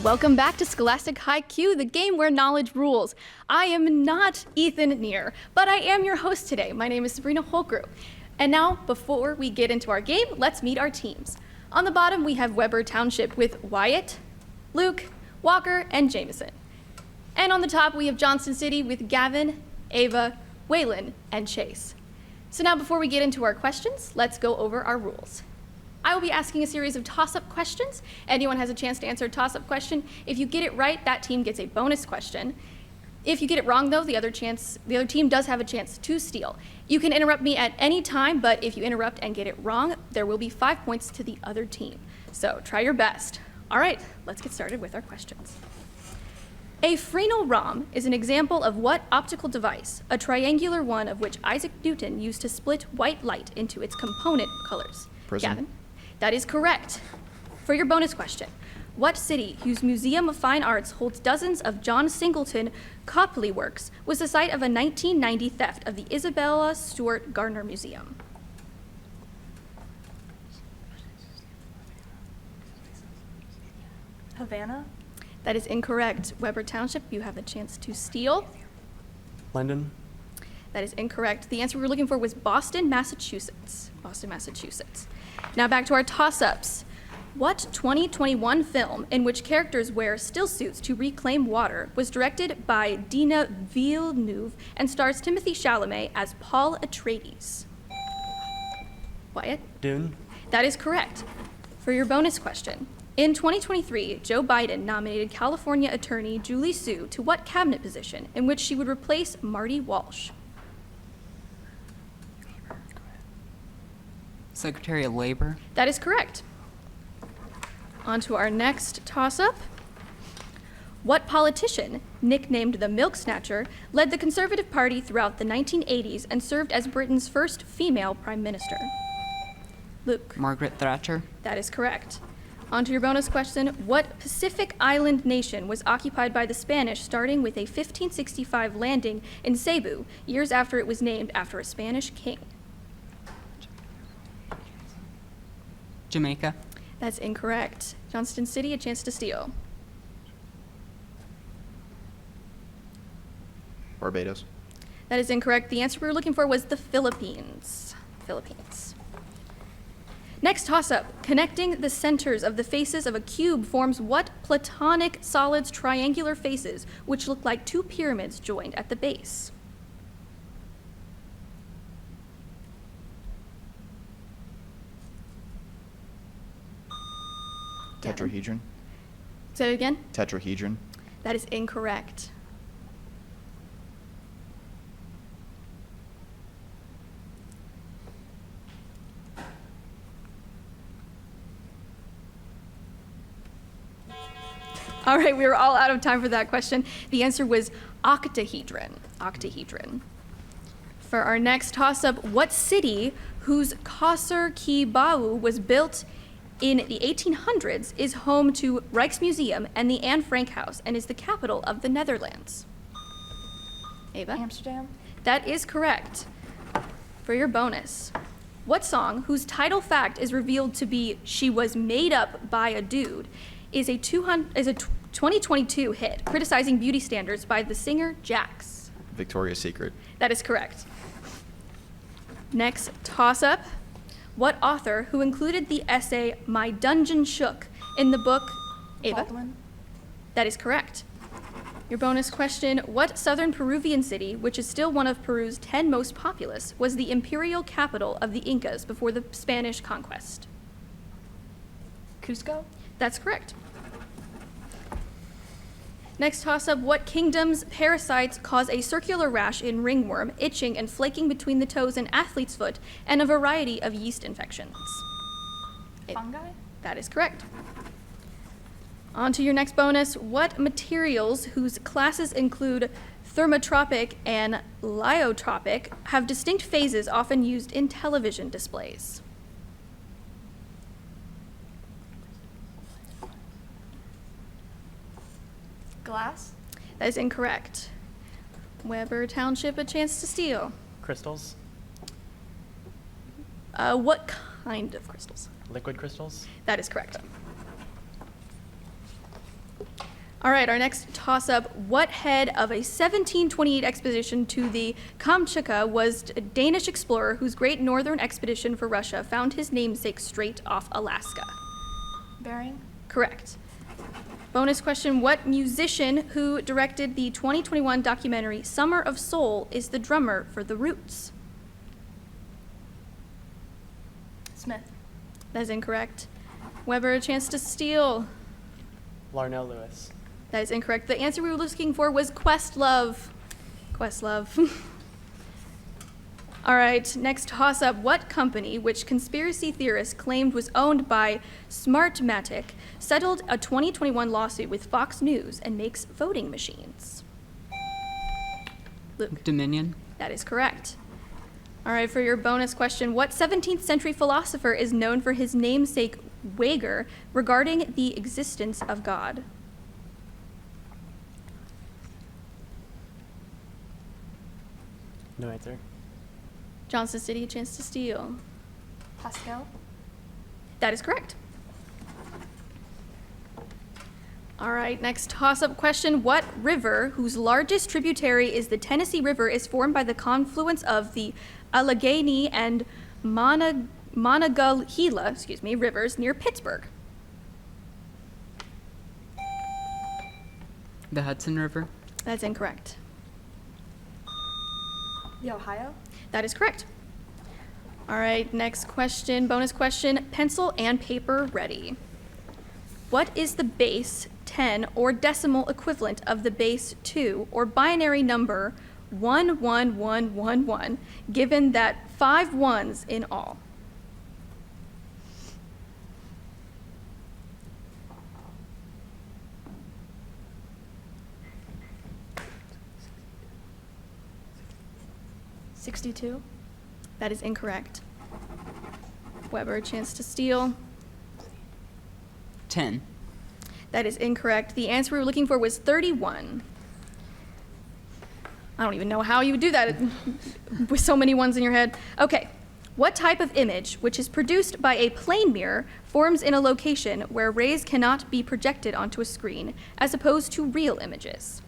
Welcome back to Scholastic Haiku, the game where knowledge rules. I am not Ethan Neer, but I am your host today. My name is Sabrina Holkrew. And now, before we get into our game, let's meet our teams. On the bottom, we have Weber Township with Wyatt, Luke, Walker, and Jameson. And on the top, we have Johnston City with Gavin, Ava, Waylon, and Chase. So now, before we get into our questions, let's go over our rules. I will be asking a series of toss-up questions. Anyone has a chance to answer a toss-up question. If you get it right, that team gets a bonus question. If you get it wrong, though, the other team does have a chance to steal. You can interrupt me at any time, but if you interrupt and get it wrong, there will be 5 points to the other team. So try your best. All right, let's get started with our questions. A Fresnel ROM is an example of what optical device, a triangular one of which Isaac Newton used to split white light into its component colors? Prism. Gavin? That is correct. For your bonus question, what city, whose Museum of Fine Arts holds dozens of John Singleton Copley works, was the site of a 1990 theft of the Isabella Stewart Gardner Museum? Havana? That is incorrect. Weber Township, you have the chance to steal. London. That is incorrect. The answer we were looking for was Boston, Massachusetts. Boston, Massachusetts. Now back to our toss-ups. What 2021 film in which characters wear still suits to reclaim water was directed by Denis Villeneuve and stars Timothy Chalamet as Paul Atreides? Wyatt? Dune. That is correct. For your bonus question, in 2023, Joe Biden nominated California attorney Julie Su to what cabinet position in which she would replace Marty Walsh? Secretary of Labor. That is correct. On to our next toss-up. What politician, nicknamed the Milk Snatcher, led the Conservative Party throughout the 1980s and served as Britain's first female prime minister? Luke. Margaret Thatcher. That is correct. On to your bonus question. What Pacific island nation was occupied by the Spanish starting with a 1565 landing in Cebu, years after it was named after a Spanish king? Jamaica. That's incorrect. Johnston City, a chance to steal. Barbados. That is incorrect. The answer we were looking for was the Philippines. Philippines. Next toss-up. Connecting the centers of the faces of a cube forms what Platonic solid's triangular faces, which look like two pyramids joined at the base? Tetrahedron. Say it again. Tetrahedron. That is incorrect. All right, we were all out of time for that question. The answer was octahedron. Octahedron. For our next toss-up, what city whose Qasr Kibau was built in the 1800s is home to Rijksmuseum and the Anne Frank House and is the capital of the Netherlands? Ava? Amsterdam? That is correct. For your bonus, what song, whose title fact is revealed to be "She Was Made Up by a Dude," is a 2022 hit, criticizing beauty standards by the singer Jax? Victoria's Secret. That is correct. Next toss-up. What author, who included the essay "My Dungeon Shook" in the book? Ava? Baldwin? That is correct. Your bonus question, what southern Peruvian city, which is still one of Peru's 10 most populous, was the imperial capital of the Incas before the Spanish conquest? Cusco? That's correct. Next toss-up, what kingdom's parasites cause a circular rash in ringworm, itching and flaking between the toes and athlete's foot, and a variety of yeast infections? Fungi? That is correct. On to your next bonus. What materials, whose classes include thermotropic and lyotropic, have distinct phases often used in television displays? Glass? That is incorrect. Weber Township, a chance to steal. Crystals. What kind of crystals? Liquid crystals. That is correct. All right, our next toss-up. What head of a 1728 expedition to the Kamchatka was a Danish explorer whose great northern expedition for Russia found his namesake straight off Alaska? Bering. Correct. Bonus question. What musician who directed the 2021 documentary Summer of Soul is the drummer for The Roots? Smith. That is incorrect. Weber, a chance to steal. Larnell Lewis. That is incorrect. The answer we were looking for was Questlove. Questlove. All right, next toss-up. What company, which conspiracy theorists claimed was owned by Smartmatic, settled a 2021 lawsuit with Fox News and makes voting machines? Luke. Dominion. That is correct. All right, for your bonus question, what 17th century philosopher is known for his namesake wager regarding the existence of God? No answer. Johnston City, a chance to steal. Pascal. That is correct. All right, next toss-up question. What river, whose largest tributary is the Tennessee River, is formed by the confluence of the Allegheny and Monongahela, rivers near Pittsburgh? The Hudson River. That's incorrect. The Ohio. That is correct. All right, next question, bonus question. Pencil and paper ready. What is the base 10 or decimal equivalent of the base 2 or binary number 11111, given that 5 ones in all? $62. That is incorrect. Weber, a chance to steal. 10. That is incorrect. The answer we were looking for was 31. I don't even know how you would do that with so many ones in your head. Okay. What type of image, which is produced by a plane mirror, forms in a location where rays cannot be projected onto a screen, as opposed to real images?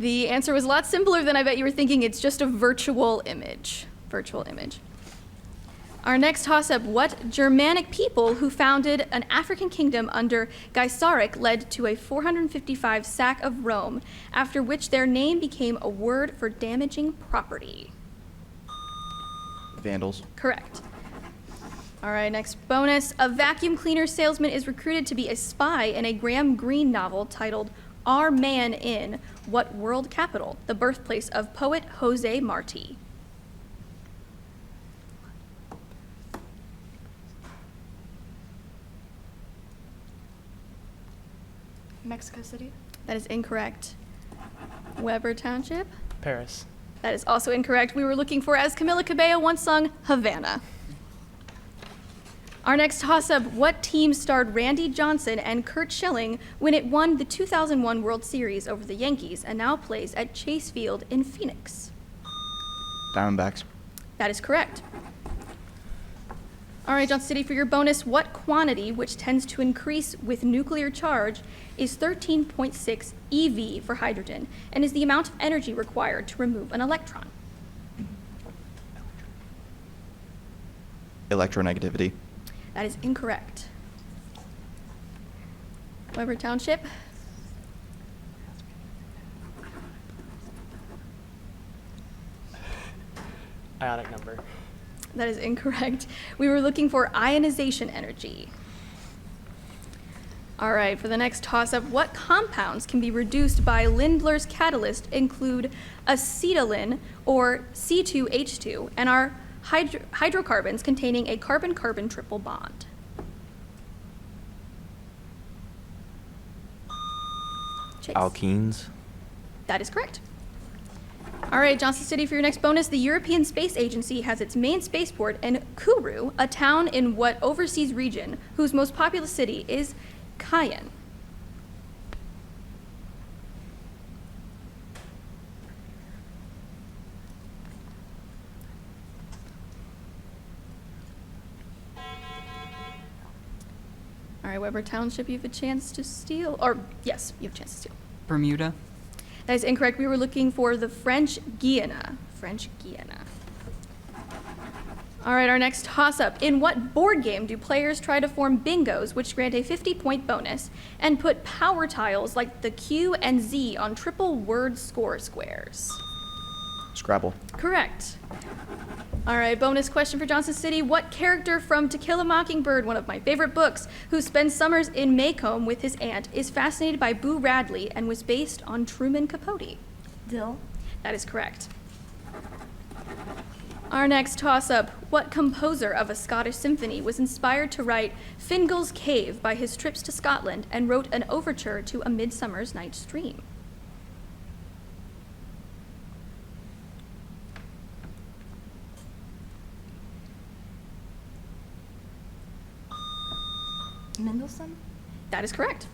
The answer was a lot simpler than I bet you were thinking. It's just a virtual image. Virtual image. Our next toss-up. What Germanic people who founded an African kingdom under Gaisaric led to a 455 sack of Rome, after which their name became a word for damaging property? Vandals. Correct. All right, next bonus. A vacuum cleaner salesman is recruited to be a spy in a Graham Greene novel titled Our Man in what world capital? The birthplace of poet Jose Marti. Mexico City. That is incorrect. Weber Township. Paris. That is also incorrect. We were looking for, as Camila Cabello once sung, Havana. Our next toss-up, what team starred Randy Johnson and Curt Schilling when it won the 2001 World Series over the Yankees and now plays at Chase Field in Phoenix? Diamondbacks. That is correct. All right, Johnston City, for your bonus, what quantity, which tends to increase with nuclear charge, is 13.6 eV for hydrogen and is the amount of energy required to remove an electron? Electronegativity. That is incorrect. Weber Township. Ionic number. That is incorrect. We were looking for ionization energy. All right, for the next toss-up, what compounds can be reduced by Lindlar's catalyst include acetylene or C2H2 and are hydrocarbons containing a carbon-carbon triple bond? Chase. Alkenes. That is correct. All right, Johnston City, for your next bonus, the European Space Agency has its main spaceport in Kourou, a town in what overseas region, whose most populous city is Cayenne? right, Weber Township, you have a chance to steal. Or, yes, you have a chance to steal. Bermuda. That is incorrect. We were looking for the French Guiana. French Guiana. All right, our next toss-up. In what board game do players try to form bingos, which grant a 50-point bonus, and put power tiles like the Q and Z on triple word score squares? Scrabble. Correct. All right, bonus question for Johnston City. What character from To Kill a Mockingbird, one of my favorite books, who spends summers in Maycomb with his aunt, is fascinated by Boo Radley and was based on Truman Capote? Dill. That is correct. Our next toss-up. What composer of a Scottish symphony was inspired to write Fingal's Cave by his trips to Scotland and wrote an overture to A Midsummer's Night's Dream? Mendelssohn. That is correct.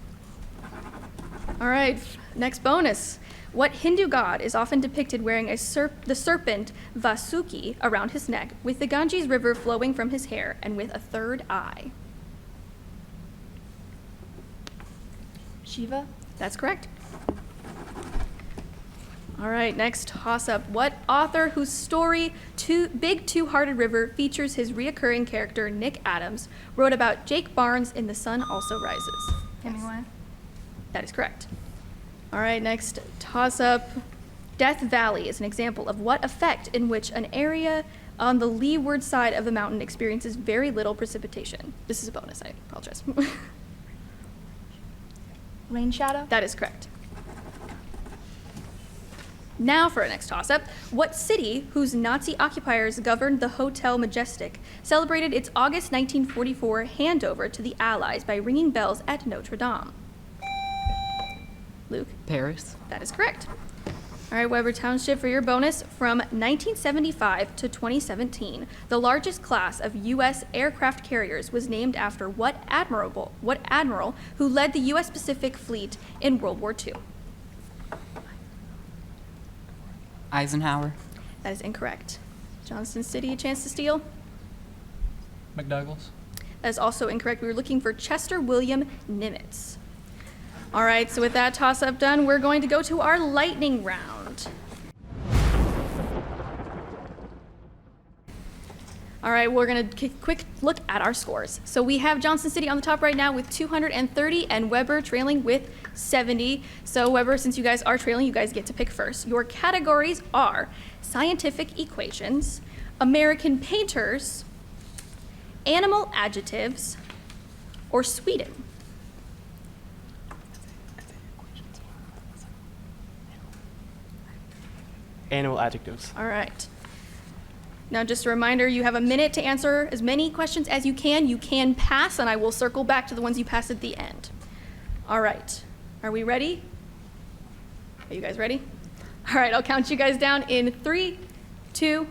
All right, next bonus. What Hindu god is often depicted wearing the serpent Vasuki around his neck, with the Ganges River flowing from his hair, and with a third eye? Shiva. That's correct. All right, next toss-up. What author whose story, Big Two-Hearted River, features his reoccurring character, Nick Adams, wrote about Jake Barnes in The Sun Also Rises? Hemingway. That is correct. All right, next toss-up. Death Valley is an example of what effect in which an area on the leeward side of a mountain experiences very little precipitation. This is a bonus, I apologize. Rain shadow. That is correct. Now for our next toss-up. What city, whose Nazi occupiers governed the Hotel Majestic, celebrated its August 1944 handover to the Allies by ringing bells at Notre Dame? Luke? Paris. That is correct. All right, Weber Township, for your bonus, from 1975 to 2017, the largest class of U.S. aircraft carriers was named after what admiral who led the U.S. Pacific Fleet in World War II? Eisenhower. That is incorrect. Johnston City, a chance to steal? McDougall's. That is also incorrect. We were looking for Chester William Nimitz. All right, so with that toss-up done, we're going to go to our lightning round. All right, we're going to quick look at our scores. So we have Johnston City on the top right now with 230 and Weber trailing with 70. So Weber, since you guys are trailing, you guys get to pick first. Your categories are scientific equations, American painters, animal adjectives, or Sweden. Animal adjectives. All right. Now, just a reminder, you have a minute to answer as many questions as you can. You can pass, and I will circle back to the ones you pass at the end. All right. Are we ready? Are you guys ready? All right, I'll count you guys down in 3, 2,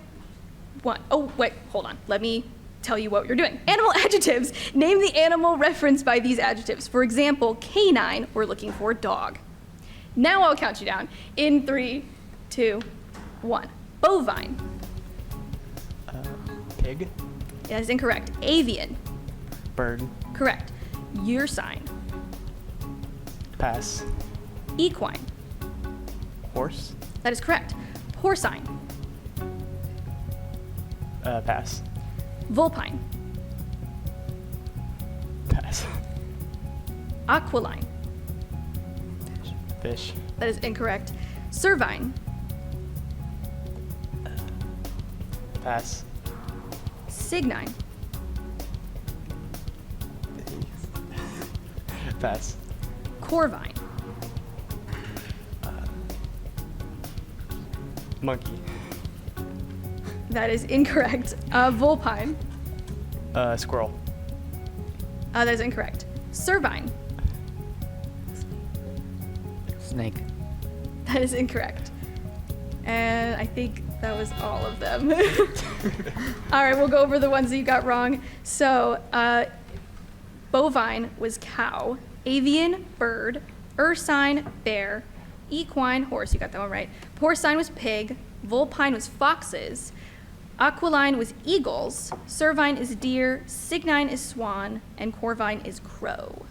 1. Oh, wait, hold on. Let me tell you what you're doing. Animal adjectives. Name the animal referenced by these adjectives. For example, canine, we're looking for dog. Now I'll count you down in 3, 2, 1. Bovine. Pig. That is incorrect. Avian. Bird. Correct. Ursine. Pass. Equine. Horse. That is correct. Porcine. Pass. Vulpine. Pass. Aquiline. Fish. That is incorrect. Cervine. Pass. Cygnine. Pass. Corvine. Monkey. That is incorrect. Vulpine. Squirrel. That is incorrect. Cervine. Snake. That is incorrect. And I think that was all of them. All right, we'll go over the ones that you got wrong. So, bovine was cow, avian, bird, ursine, bear, equine, horse, you got that one right. Porcine was pig, vulpine was foxes, Aquiline was eagles, cervine is deer, cygnine is swan, and corvine is crow.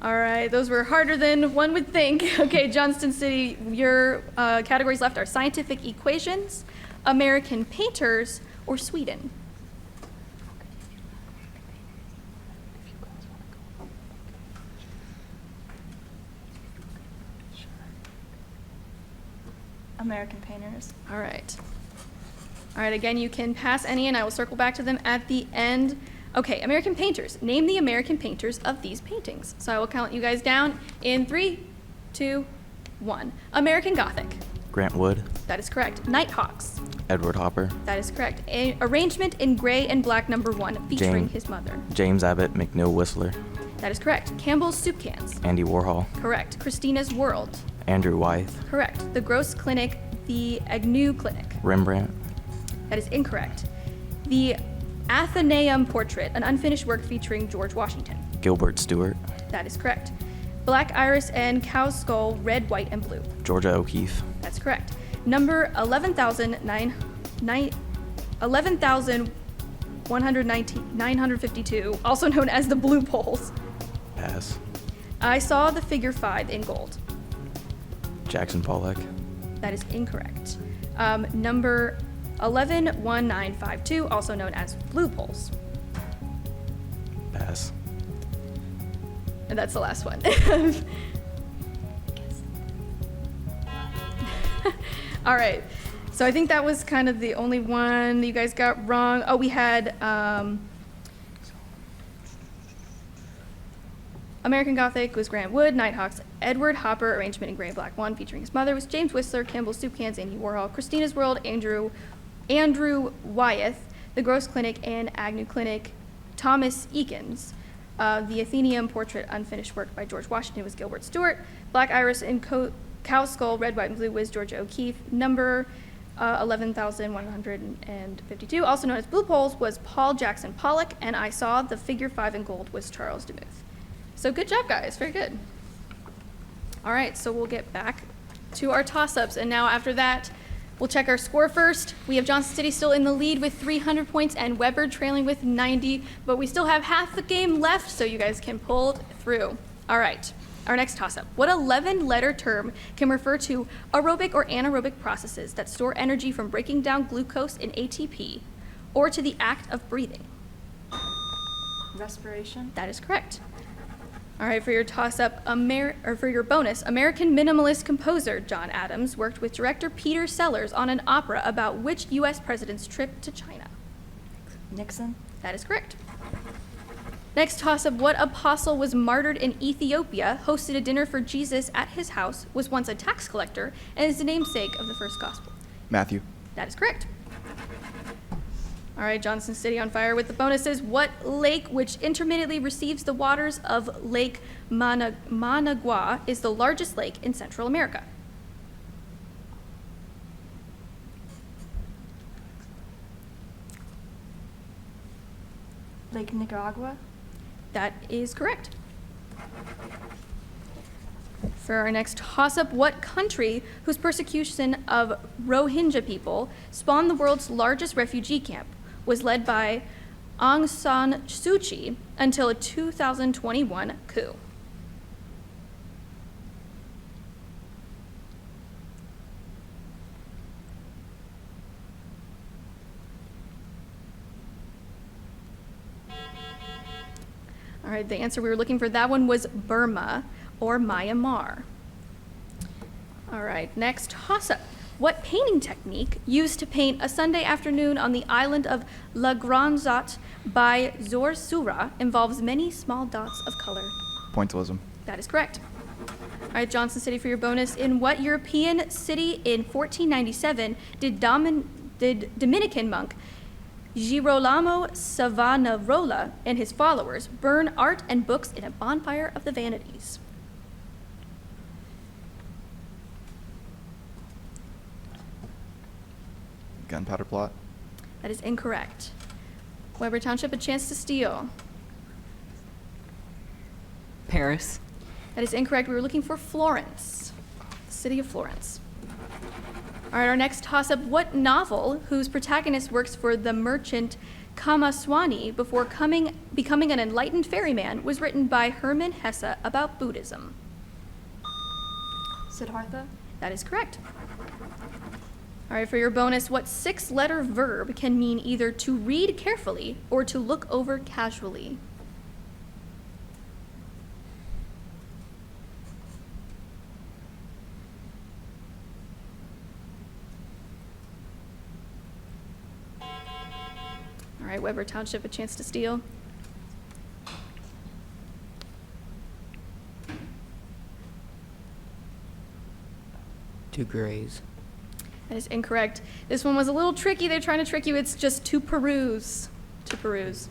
All right, those were harder than one would think. Okay, Johnston City, your categories left are scientific equations, American painters, or Sweden. American painters. All right. All right, again, you can pass any and I will circle back to them at the end. Okay, American painters. Name the American painters of these paintings. So I will count you guys down in 3, 2, 1. American Gothic. Grant Wood. That is correct. Nighthawks. Edward Hopper. That is correct. Arrangement in Gray and Black #1 featuring Jane. his mother. James Abbott McNeill Whistler. That is correct. Campbell's Soup Cans. Andy Warhol. Correct. Christina's World. Andrew Wythe. Correct. The Gross Clinic. The Agnew Clinic. Rembrandt. That is incorrect. The Athenaeum Portrait, an unfinished work featuring George Washington. Gilbert Stewart. That is correct. Black Iris and Cow's Skull, red, white, and blue. Georgia O'Keeffe. That's correct. Number 11,152, also known as the Blue Poles. Pass. I saw the figure 5 in gold. Jackson Pollock. That is incorrect. Number 11,1952, also known as Blue Poles. Pass. And that's the last one. All right. So I think that was kind of the only one that you guys got wrong. Oh, we had American Gothic was Grant Wood, Nighthawks, Edward Hopper, Arrangement in Gray and Black 1 featuring his mother was James Whistler, Campbell's Soup Cans, Andy Warhol, Christina's World, Andrew Wyeth, The Gross Clinic and Agnew Clinic, Thomas Eakins. The Athenaeum Portrait, unfinished work by George Washington was Gilbert Stewart. Black Iris and Cow's Skull, red, white, and blue was Georgia O'Keeffe. Number 11,152, also known as Blue Poles, was Paul Jackson Pollock. And I saw the figure 5 in gold was Charles DeMuth. So good job, guys. Very good. All right, so we'll get back to our toss-ups. And now after that, we'll check our score first. We have Johnston City still in the lead with 300 points and Weber trailing with 90, but we still have half the game left, so you guys can pull it through. All right, our next toss-up. What 11-letter term can refer to aerobic or anaerobic processes that store energy from breaking down glucose in ATP or to the act of breathing? Respiration. That is correct. All right, for your toss-up, for your bonus, American minimalist composer John Adams worked with director Peter Sellers on an opera about which U.S. president's trip to China? Nixon. That is correct. Next toss-up, what apostle was martyred in Ethiopia, hosted a dinner for Jesus at his house, was once a tax collector, and is the namesake of the first gospel? Matthew. That is correct. All right, Johnston City on fire with the bonuses. What lake, which intermittently receives the waters of Lake Managua, is the largest lake in Central America? Lake Nicaragua. That is correct. For our next toss-up, what country, whose persecution of Rohingya people spawned the world's largest refugee camp, was led by Aung San Suu Kyi until a 2021 coup? All right, the answer we were looking for that one was Burma or Myanmar. All right, next toss-up. What painting technique used to paint a Sunday afternoon on the island of La Grande Jatte by Zor Sura involves many small dots of color? Pointillism. That is correct. All right, Johnston City for your bonus. In what European city in 1497 did Dominican monk Girolamo Savonarola and his followers burn art and books in a bonfire of the vanities? Gunpowder plot. That is incorrect. Weber Township, a chance to steal. All right, our next toss-up. What novel, whose protagonist works for the merchant Kamaswani before becoming an enlightened ferryman, was written by Hermann Hesse about Buddhism? Siddhartha. That is correct. All right, for your bonus, what 6-letter verb can mean either to read carefully or to look over casually? All right, Weber Township, a chance to steal. To graze. That is incorrect. This one was a little tricky. They're trying to trick you. It's just to peruse. To peruse.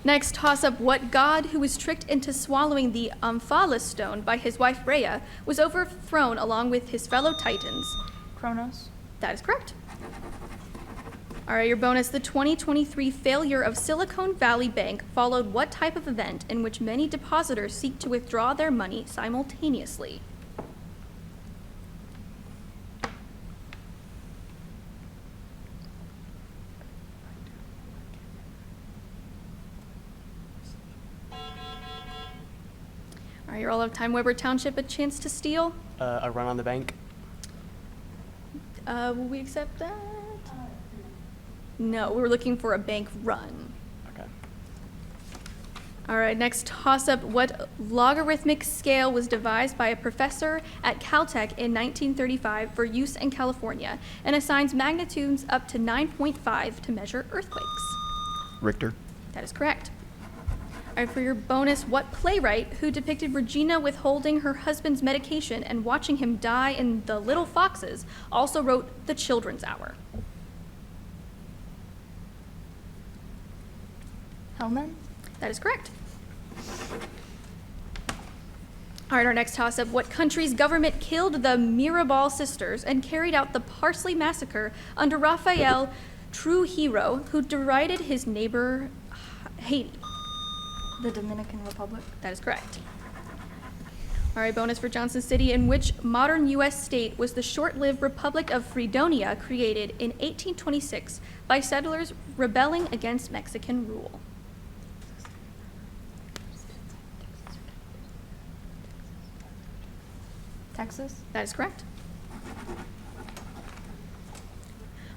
Next, toss up. What god who was tricked into swallowing the Omphalos stone by his wife Rhea was overthrown along with his fellow titans? Kronos. That is correct. All right, your bonus. The 2023 failure of Silicon Valley Bank followed what type of event in which many depositors seek to withdraw their money simultaneously? All right, you're all out of time. Weber Township, a chance to steal. A run on the bank. Will we accept that? No, we were looking for a bank run. Okay. All right, next toss-up. What logarithmic scale was devised by a professor at Caltech in 1935 for use in California and assigns magnitudes up to 9.5 to measure earthquakes? Richter. That is correct. All right, for your bonus, what playwright who depicted Regina withholding her husband's medication and watching him die in The Little Foxes also wrote The Children's Hour? Hellman. That is correct. All right, our next toss-up. What country's government killed the Mirabal sisters and carried out the Parsley Massacre under Rafael Trujillo, who derided his neighbor Haiti? The Dominican Republic. That is correct. All right, bonus for Johnston City. In which modern U.S. state was the short-lived Republic of Fredonia created in 1826 by settlers rebelling against Mexican rule? Texas. That is correct.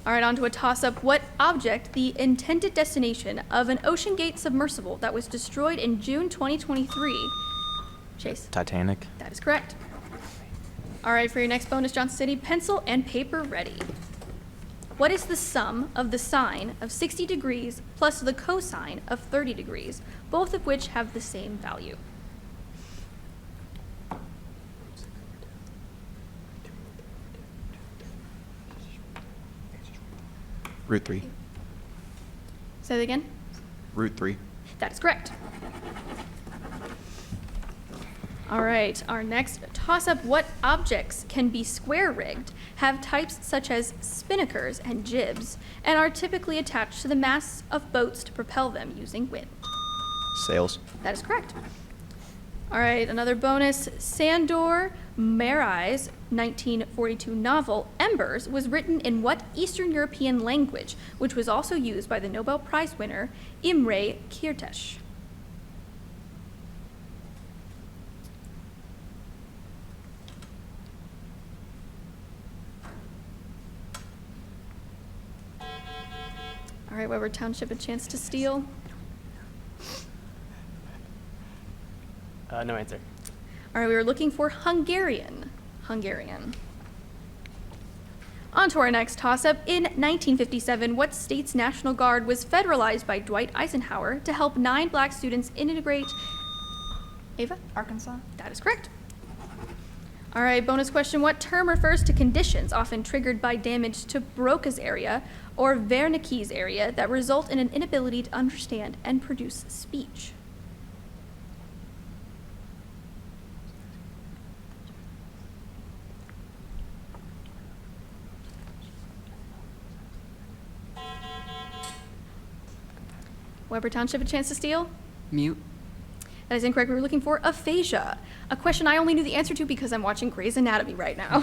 All right, on to a toss-up. What object, the intended destination of an OceanGate submersible that was destroyed in June 2023? Chase. Titanic. That is correct. All right, for your next bonus, Johnson City, pencil and paper ready. What is the sum of the sine of 60 degrees plus the cosine of 30 degrees, both of which have the same value? Root 3. Say that again. Root 3. That is correct. All right, our next toss-up. What objects can be square-rigged, have types such as spinnakers and jibs, and are typically attached to the masts of boats to propel them using wind? Sails. That is correct. All right, another bonus. Sandor Marai's 1942 novel, Embers, was written in what Eastern European language, which was also used by the Nobel Prize winner Imre Kertész? All right, Weber Township, a chance to steal. No answer. All right, we were looking for Hungarian. Hungarian. On to our next toss-up. In 1957, what state's National Guard was federalized by Dwight Eisenhower to help 9 black students integrate? Ava? Arkansas. That is correct. All right, bonus question. What term refers to conditions often triggered by damage to Broca's area or Wernicke's area that result in an inability to understand and produce speech? Weber Township, a chance to steal? Mute. That is incorrect. We were looking for aphasia, a question I only knew the answer to because I'm watching Grey's Anatomy right now.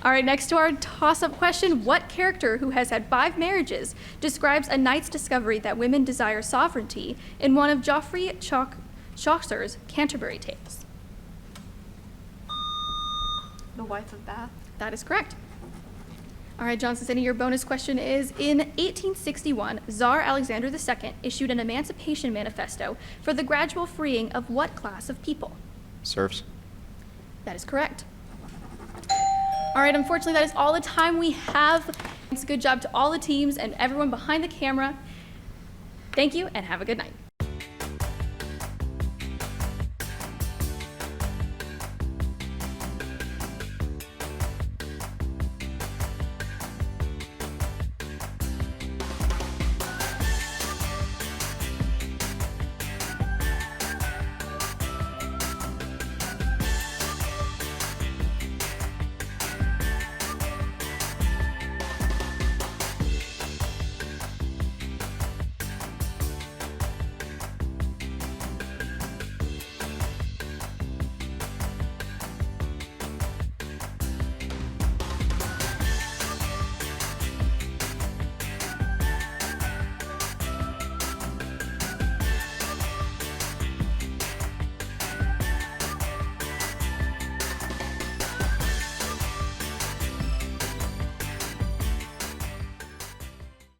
All right, next to our toss-up question, what character who has had 5 marriages describes a knight's discovery that women desire sovereignty in one of Geoffrey Chaucer's Canterbury Tales? The wife of Bath. That is correct. All right, Johnston City, your bonus question is, in 1861, Tsar Alexander II issued an emancipation manifesto for the gradual freeing of what class of people? Serfs. That is correct. All right, unfortunately, that is all the time we have. It's a good job to all the teams and everyone behind the camera. Thank you, and have a good night.